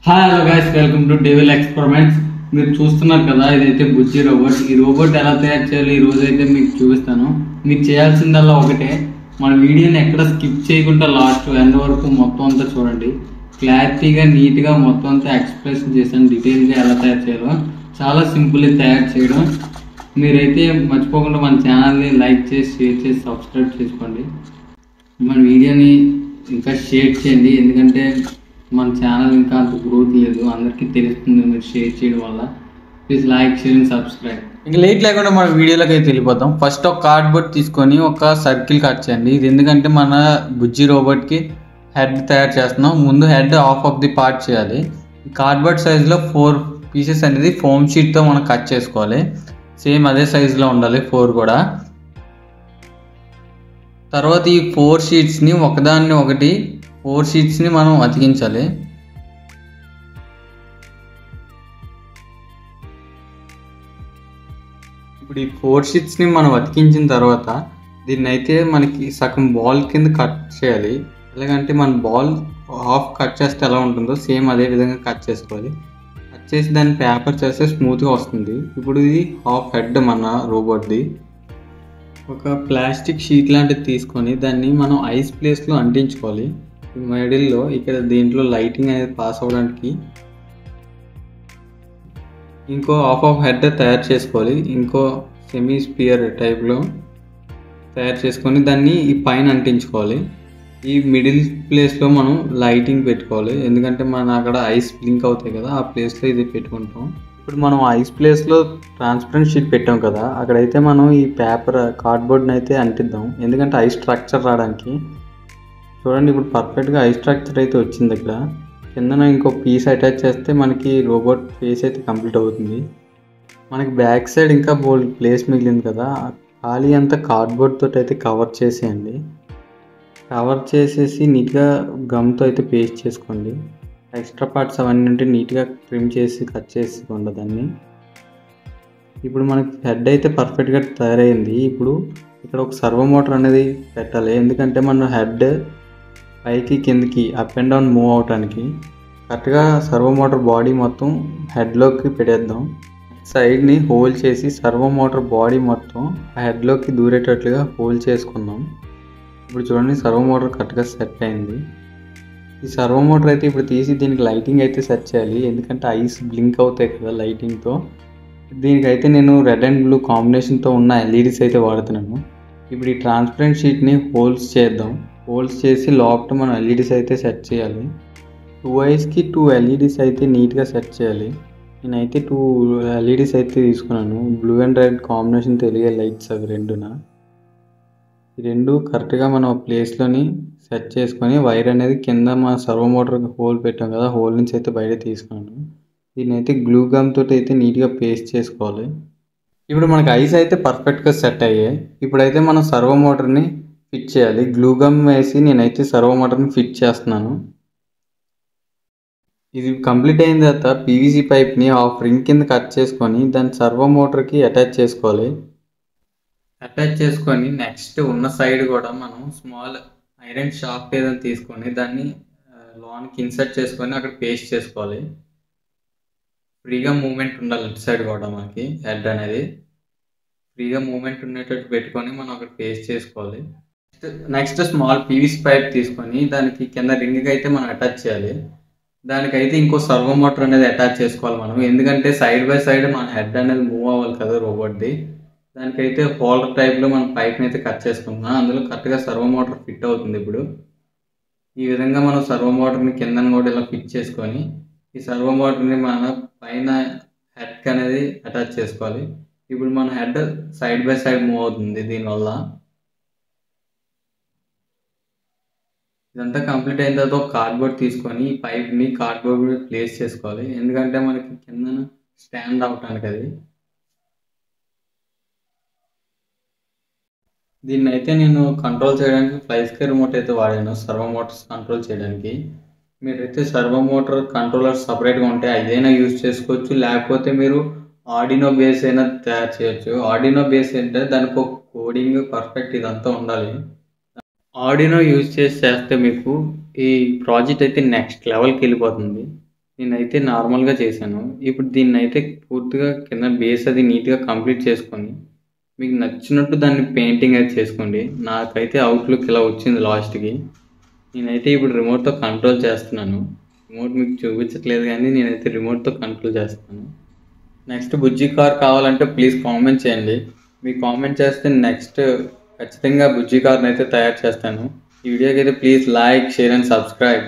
Hi hello guys, welcome to devil experiments. మీరు చూస్తున్నారు కదా, ఇదైతే బుజ్జి రోబోట్. ఈ రోబోట్ ఎలా తయారు చేయాలి ఈ రోజు అయితే మీకు చూపిస్తాను. మీరు చేయాల్సిందల్లా ఒకటే, మన వీడియోని ఎక్కడ స్కిప్ చేయకుండా లాస్ట్ ఎండ్ వరకు మొత్తం అంతా చూడండి. క్లారిటీగా నీట్గా మొత్తం అంతా ఎక్స్ప్లెయిన్ చేశాను, డీటెయిల్గా ఎలా తయారు చేయాలో. చాలా సింపుల్ తయారు చేయడం. మీరైతే మర్చిపోకుండా మన ఛానల్ని లైక్ చేసి షేర్ చేసి సబ్స్క్రైబ్ చేసుకోండి. మన వీడియోని ఇంకా షేర్ చేయండి, ఎందుకంటే మన ఛానల్ ఇంకా అంత గ్రోత్ లేదు, అందరికీ తెలుస్తుంది మీరు షేర్ చేయడం వల్ల. Please like, share and subscribe. ఇంకా లేట్ లేకుండా మన వీడియోలోకి అయితే వెళ్ళిపోతాం. ఫస్ట్ ఒక కార్డ్బోర్డ్ తీసుకొని ఒక సర్కిల్ కట్ చేయండి. ఇది ఎందుకంటే మన బుజ్జి రోబోట్కి హెడ్ తయారు చేస్తున్నాం. ముందు హెడ్ ఆఫ్ ది పార్ట్ చేయాలి. ఈ కార్డ్బోర్డ్ సైజులో 4 పీసెస్ అనేది ఫోమ్ షీట్తో మనం కట్ చేసుకోవాలి. సేమ్ అదే సైజులో ఉండాలి 4 కూడా. తర్వాత ఈ 4 షీట్స్ని ఒకదాన్ని ఒకటి 4 షీట్స్ని మనం అతికించాలి. ఇప్పుడు ఈ 4 షీట్స్ని మనం అతికించిన తర్వాత దీన్ని అయితే మనకి సగం బాల్ కింద కట్ చేయాలి. ఎలాగంటే మన బాల్ హాఫ్ కట్ చేస్తే ఎలా ఉంటుందో సేమ్ అదే విధంగా కట్ చేసుకోవాలి. కట్ చేసి దాన్ని పేపర్ చేస్తే స్మూత్గా వస్తుంది. ఇప్పుడు ఇది హాఫ్ హెడ్ మన రోబోట్ది. ఒక ప్లాస్టిక్ షీట్ లాంటిది తీసుకొని దాన్ని మనం ఐస్ ప్లేస్లో అంటించుకోవాలి. మిడిల్లో ఇక్కడ దీంట్లో లైటింగ్ అనేది పాస్ అవ్వడానికి ఇంకో హాఫ్ హెడ్ తయారు చేసుకోవాలి. ఇంకో సెమీ స్పియర్ టైప్లో తయారు చేసుకొని దాన్ని ఈ పైన అంటించుకోవాలి. ఈ మిడిల్ ప్లేస్లో మనం లైటింగ్ పెట్టుకోవాలి, ఎందుకంటే మనం అక్కడ ఐస్ బ్లింక్ అవుతాయి కదా, ఆ ప్లేస్లో ఇది పెట్టుకుంటాం. ఇప్పుడు మనం ఐస్ ప్లేస్లో ట్రాన్స్పరెంట్ షీట్ పెట్టాం కదా, అక్కడైతే మనం ఈ పేపర్ కార్డ్బోర్డ్ని అయితే అంటిద్దాం, ఎందుకంటే ఐస్ స్ట్రక్చర్ రావడానికి. చూడండి, ఇప్పుడు పర్ఫెక్ట్గా ఐస్ స్ట్రక్చర్ అయితే వచ్చింది. ఇక్కడ కిందన ఇంకో పీస్ అటాచ్ చేస్తే మనకి రోబోట్ ఫేస్ అయితే కంప్లీట్ అవుతుంది. మనకి బ్యాక్ సైడ్ ఇంకా బోల్డ్ ప్లేస్ మిగిలింది కదా, ఖాళీ అంతా కార్డ్బోర్డ్ తోటి అయితే కవర్ చేసేయండి. కవర్ చేసేసి నీట్గా గమ్తో అయితే పేస్ట్ చేసుకోండి. ఎక్స్ట్రా పార్ట్స్ అవన్నీ ఉంటే నీట్గా ట్రిమ్ చేసి కట్ చేసుకోండి దాన్ని. ఇప్పుడు మనకి హెడ్ అయితే పర్ఫెక్ట్గా తయారైంది. ఇప్పుడు ఇక్కడ ఒక సర్వో మోటార్ అనేది పెట్టాలి, ఎందుకంటే మన హెడ్ పైకి కిందకి అప్ అండ్ డౌన్ మూవ్ అవడానికి. కరెక్ట్గా సర్వో మోటార్ బాడీ మొత్తం హెడ్లోకి పెట్టేద్దాం. సైడ్ని హోల్ చేసి సర్వో మోటార్ బాడీ మొత్తం ఆ హెడ్లోకి దూరేటట్లుగా హోల్ చేసుకుందాం. ఇప్పుడు చూడండి, సర్వో మోటార్ కరెక్ట్గా సెట్ అయింది. ఈ సర్వో మోటార్ అయితే ఇప్పుడు తీసి దీనికి లైటింగ్ అయితే సెట్ చేయాలి, ఎందుకంటే ఐస్ బ్లింక్ అవుతాయి కదా లైటింగ్తో. దీనికైతే నేను రెడ్ అండ్ బ్లూ కాంబినేషన్తో ఉన్న ఎల్ఈడీస్ అయితే వాడుతున్నాను. ఇప్పుడు ఈ ట్రాన్స్పరెంట్ షీట్ని హోల్స్ చేద్దాం. హోల్స్ చేసి లోపల మనం ఎల్ఈడీస్ అయితే సెట్ చేయాలి. 2 ఐస్కి 2 ఎల్ఈడీస్ అయితే నీట్గా సెట్ చేయాలి. నేనైతే 2 ఎల్ఈడీస్ అయితే తీసుకున్నాను. బ్లూ అండ్ రెడ్ కాంబినేషన్ తెలిగే లైట్స్ అవి రెండున. ఈ రెండు కరెక్ట్గా మనం ప్లేస్లోని సెట్ చేసుకొని వైర్ అనేది కింద మన సర్వో మోటార్కి హోల్ పెట్టాం కదా, హోల్ నుంచి అయితే బయట తీసుకున్నాను. దీన్ని అయితే గ్లూ గమ్ తోటి అయితే నీట్గా పేస్ట్ చేసుకోవాలి. ఇప్పుడు మనకి ఐస్ అయితే పర్ఫెక్ట్గా సెట్ అయ్యాయి. ఇప్పుడైతే మనం సర్వో మోటార్ని ఫిట్ చేయాలి. గ్లూ గమ్ వేసి నేనైతే సర్వో మోటార్ని ఫిట్ చేస్తున్నాను. ఇది కంప్లీట్ అయిన తర్వాత పీవీసీ పైప్ని హాఫ్ రింగ్ కింద కట్ చేసుకొని దాన్ని సర్వో మోటార్కి అటాచ్ చేసుకోవాలి. అటాచ్ చేసుకొని నెక్స్ట్ ఉన్న సైడ్ కూడా మనం స్మాల్ ఐరన్ షాఫ్ట్ ఏదైనా తీసుకొని దాన్ని లోనికి ఇన్సర్ట్ చేసుకొని అక్కడ పేస్ట్ చేసుకోవాలి. ఫ్రీగా మూమెంట్ ఉండాలి. ఇటు సైడ్ కూడా మనకి హెడ్ అనేది ఫ్రీగా మూమెంట్ ఉండేటట్టు పెట్టుకొని మనం అక్కడ పేస్ట్ చేసుకోవాలి. నెక్స్ట్ స్మాల్ పీవీసీ పైప్ తీసుకొని దానికి కింద రింగ్కి అయితే మనం అటాచ్ చేయాలి. దానికైతే ఇంకో సర్వో మోటార్ అనేది అటాచ్ చేసుకోవాలి మనం, ఎందుకంటే సైడ్ బై సైడ్ మన హెడ్ అనేది మూవ్ అవ్వాలి కదా రోబోట్ది. దానికైతే హోల్డర్ టైప్లో మనం పైప్ని అయితే కట్ చేసుకుంటున్నాం. అందులో కరెక్ట్గా సర్వో మోటార్ ఫిట్ అవుతుంది. ఇప్పుడు ఈ విధంగా మనం సర్వో మోటార్ని కిందన కూడా ఇలా ఫిట్ చేసుకొని ఈ సర్వో మోటార్ని మన పైన హెడ్కి అనేది అటాచ్ చేసుకోవాలి. ఇప్పుడు మన head side by side move అవుతుంది. దీనివల్ల ఇదంతా కంప్లీట్ అయిన తర్వాత ఒక కార్డ్బోర్డ్ తీసుకొని ఈ పైప్ని కార్డ్బోర్డ్ ప్లేస్ చేసుకోవాలి, ఎందుకంటే మనకి కింద స్టాండ్ అవటానికి అది. దీన్ని అయితే నేను కంట్రోల్ చేయడానికి 5 స్క్వేర్ రిమోట్ అయితే వాడాను సర్వో మోటార్స్ కంట్రోల్ చేయడానికి. మీరైతే సర్వో మోటార్ కంట్రోలర్ సపరేట్గా ఉంటే అదైనా యూజ్ చేసుకోవచ్చు, లేకపోతే మీరు ఆర్డినో బేస్ అయినా తయారు చేయొచ్చు. ఆర్డినో బేస్ అంటే దానికి ఒక కోడింగ్ పర్ఫెక్ట్ ఇదంతా ఉండాలి. ఆర్డినో యూజ్ చేస్తే మీకు ఈ ప్రాజెక్ట్ అయితే నెక్స్ట్ లెవెల్కి వెళ్ళిపోతుంది. నేనైతే నార్మల్గా చేశాను. ఇప్పుడు దీన్నైతే పూర్తిగా కింద బేస్ అది నీట్గా కంప్లీట్ చేసుకొని మీకు నచ్చినట్టు దాన్ని పెయింటింగ్ అయితే చేసుకోండి. నాకైతే అవుట్లుక్ ఇలా వచ్చింది లాస్ట్కి. నేనైతే ఇప్పుడు రిమోట్తో కంట్రోల్ చేస్తున్నాను. రిమోట్ మీకు చూపించట్లేదు కానీ నేనైతే రిమోట్తో కంట్రోల్ చేస్తాను. నెక్స్ట్ బుజ్జి కార్ కావాలంటే ప్లీజ్ కామెంట్ చేయండి. మీరు కామెంట్ చేస్తే నెక్స్ట్ ఖచ్చితంగా బుజ్జి కార్ని అయితే తయారు చేస్తాను. ఈ వీడియోకి అయితే please like, share and subscribe.